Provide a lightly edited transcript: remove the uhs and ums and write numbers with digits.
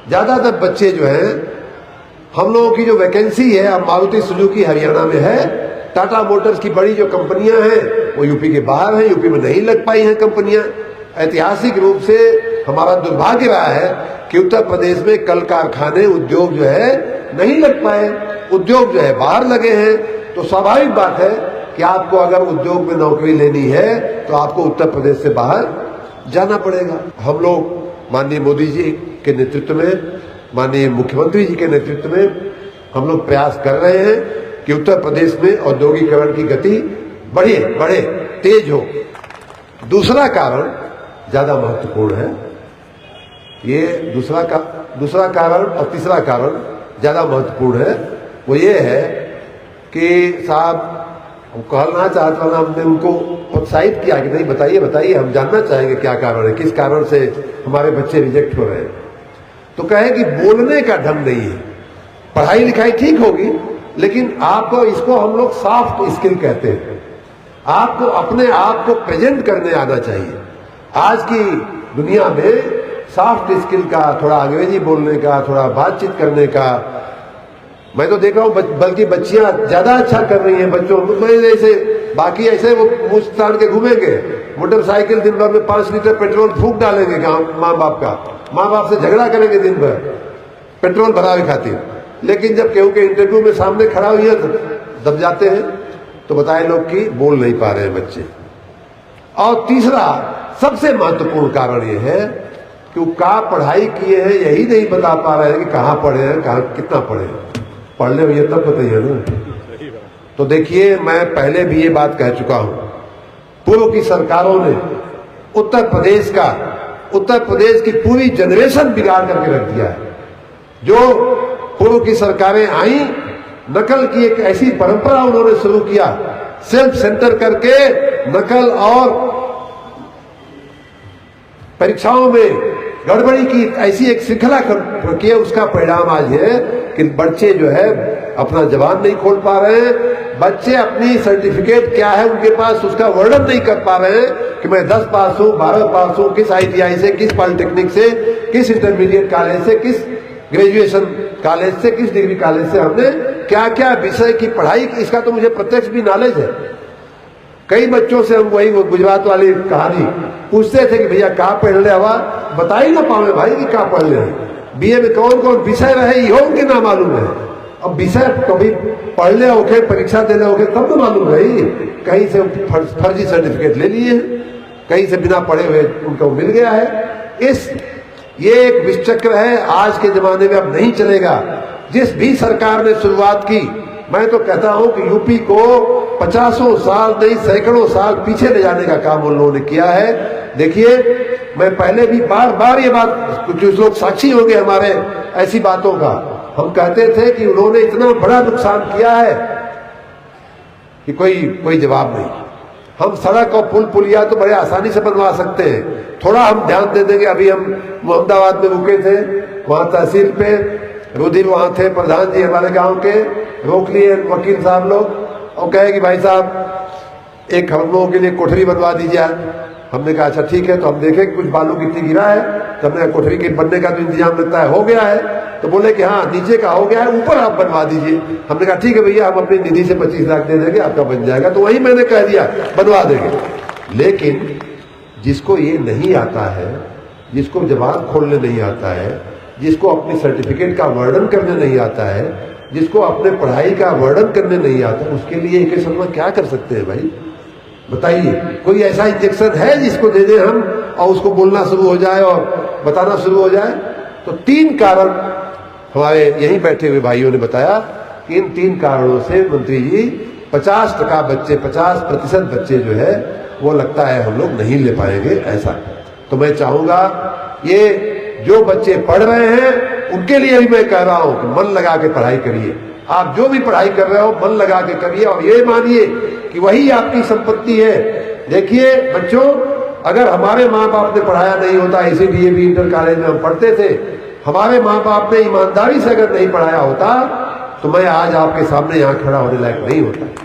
ज्यादातर बच्चे जो हैं, हम लोगों की जो वैकेंसी है अब मारुति सुजुकी हरियाणा में है, टाटा मोटर्स की बड़ी जो कंपनियां हैं वो यूपी के बाहर हैं, यूपी में नहीं लग पाई हैं कंपनियां। ऐतिहासिक रूप से हमारा दुर्भाग्य रहा है कि उत्तर प्रदेश में कल कारखाने उद्योग जो है नहीं लग पाए, उद्योग जो है बाहर लगे हैं। तो स्वाभाविक बात है कि आपको अगर उद्योग में नौकरी लेनी है तो आपको उत्तर प्रदेश से बाहर जाना पड़ेगा। हम लोग माननीय मोदी जी के नेतृत्व में, माननीय मुख्यमंत्री जी के नेतृत्व में हम लोग प्रयास कर रहे हैं कि उत्तर प्रदेश में औद्योगिकरण की गति बढ़े, तेज हो। दूसरा कारण ज्यादा महत्वपूर्ण है, ये दूसरा कारण और तीसरा कारण ज्यादा महत्वपूर्ण है। वो ये है कि साहब हम कहना चाहता हूं, हमने उनको प्रोत्साहित किया कि नहीं बताइए, हम जानना चाहेंगे क्या कारण है, किस कारण से हमारे बच्चे रिजेक्ट हो रहे हैं। तो कहे कि बोलने का ढंग नहीं है। पढ़ाई लिखाई ठीक होगी, लेकिन आपको, इसको हम लोग सॉफ्ट स्किल कहते हैं, आपको अपने आप को प्रेजेंट करने आना चाहिए। आज की दुनिया में सॉफ्ट स्किल का, थोड़ा अंग्रेजी बोलने का, थोड़ा बातचीत करने का, मैं तो देख रहा हूं बल्कि बच्चियां ज्यादा अच्छा कर रही हैं। बच्चों में जैसे बाकी ऐसे वो मुंह तान के घूमेंगे, मोटरसाइकिल दिन भर में 5 लीटर पेट्रोल फूंक डालेंगे माँ बाप से झगड़ा करेंगे दिन भर पेट्रोल भरावे खातिर, लेकिन जब केहू के इंटरव्यू में सामने खड़ा हुई है तो दब जाते हैं। तो बताए लोग कि बोल नहीं पा रहे हैं बच्चे। और तीसरा सबसे महत्वपूर्ण कारण यह है कि वो क्या पढ़ाई किए हैं यही नहीं बता पा रहे हैं कि कहाँ पढ़े हैं, कहाँ कितना पढ़े हैं। पढ़ ले भैया तब बताइए ना। तो देखिए, मैं पहले भी ये बात कह चुका हूं, पूर्व की सरकारों ने उत्तर प्रदेश की पूरी जनरेशन बिगाड़ करके रख दिया है। जो पूर्व की सरकारें आई, नकल की एक ऐसी परंपरा उन्होंने शुरू किया, सेल्फ सेंटर करके नकल और परीक्षाओं में गड़बड़ी की ऐसी एक श्रृंखला की, उसका परिणाम आज है कि बच्चे जो है अपना जबान नहीं खोल पा रहे हैं। बच्चे अपनी सर्टिफिकेट क्या है उनके पास, उसका वर्णन नहीं कर पा रहे हैं कि मैं 10 पास हूं, 12 पास हूं, किस ITI से, किस पॉलिटेक्निक से, किस इंटरमीडिएट कॉलेज से, किस ग्रेजुएशन कॉलेज से, किस डिग्री कॉलेज से हमने क्या क्या विषय की पढ़ाई की। इसका तो मुझे प्रत्यक्ष भी नॉलेज है। कई बच्चों से हम वही गुजरात वाली कहानी पूछते थे कि भैया कहाँ पढ़ ले, हवा बता ही ना पावे भाई कि कहाँ पढ़ ले। BA में कौन कौन विषय रहे ये उनके ना मालूम है। अब विषय कभी पढ़ ले होके, परीक्षा देने होके तब तो मालूम रही। कहीं से फर्जी सर्टिफिकेट ले लिए, कहीं से बिना पढ़े हुए उनको मिल गया है। ये एक विषचक्र है, आज के जमाने में अब नहीं चलेगा। जिस भी सरकार ने शुरुआत की, मैं तो कहता हूं कि यूपी को 50 साल नहीं सैकड़ों साल पीछे ले जाने का काम उन लोगों ने किया है। देखिए, मैं पहले भी बार ये बात, कुछ लोग साक्षी होंगे हमारे ऐसी बातों का, हम कहते थे कि उन्होंने इतना बड़ा नुकसान किया है कि कोई जवाब नहीं। हम सड़क और पुल पुलिया तो बड़े आसानी से बनवा सकते हैं, थोड़ा हम ध्यान दे देंगे। अभी हम मोहम्मदाबाद में रुके थे, वहां तहसील पे रुधिर वहां थे, प्रधान जी हमारे गांव के, रोक लिए वकील साहब लोग और कहे कि भाई साहब एक हम लोगों के लिए कोठरी बनवा दीजिए। हमने कहा अच्छा ठीक है। तो हम देखें कुछ बालू कितनी गिरा है, तो हमने कोठरी के बनने का तो इंतजाम लगता है हो गया है। तो बोले कि हाँ नीचे का हो गया है, ऊपर आप बनवा दीजिए। हमने कहा ठीक है भैया, हम अपनी निधि से 25 लाख दे देंगे, आपका बन जाएगा। तो वही मैंने कह दिया बनवा देंगे। लेकिन जिसको ये नहीं आता है, जिसको जबान खोलने नहीं आता है, जिसको अपनी सर्टिफिकेट का वर्णन करने नहीं आता है, जिसको अपने पढ़ाई का वर्णन करने नहीं आता, उसके लिए एक शर्मा क्या कर सकते हैं भाई बताइए। कोई ऐसा इंजेक्शन है जिसको दे दें हम और उसको बोलना शुरू हो जाए और बताना शुरू हो जाए? तो 3 कारण हमारे यहीं बैठे हुए भाइयों ने बताया कि इन 3 कारणों से मंत्री जी 50% बच्चे जो है वो लगता है हम लोग नहीं ले पाएंगे ऐसा। तो मैं चाहूंगा ये जो बच्चे पढ़ रहे हैं उनके लिए भी मैं कह रहा हूं कि मन लगा के पढ़ाई करिए। आप जो भी पढ़ाई कर रहे हो मन लगा के करिए और ये मानिए कि वही आपकी संपत्ति है। देखिए बच्चों, अगर हमारे माँ बाप ने पढ़ाया नहीं होता, इसी DAV इंटर कॉलेज में हम पढ़ते थे, हमारे माँ बाप ने ईमानदारी से अगर नहीं पढ़ाया होता तो मैं आज आपके सामने यहाँ खड़ा होने लायक नहीं होता।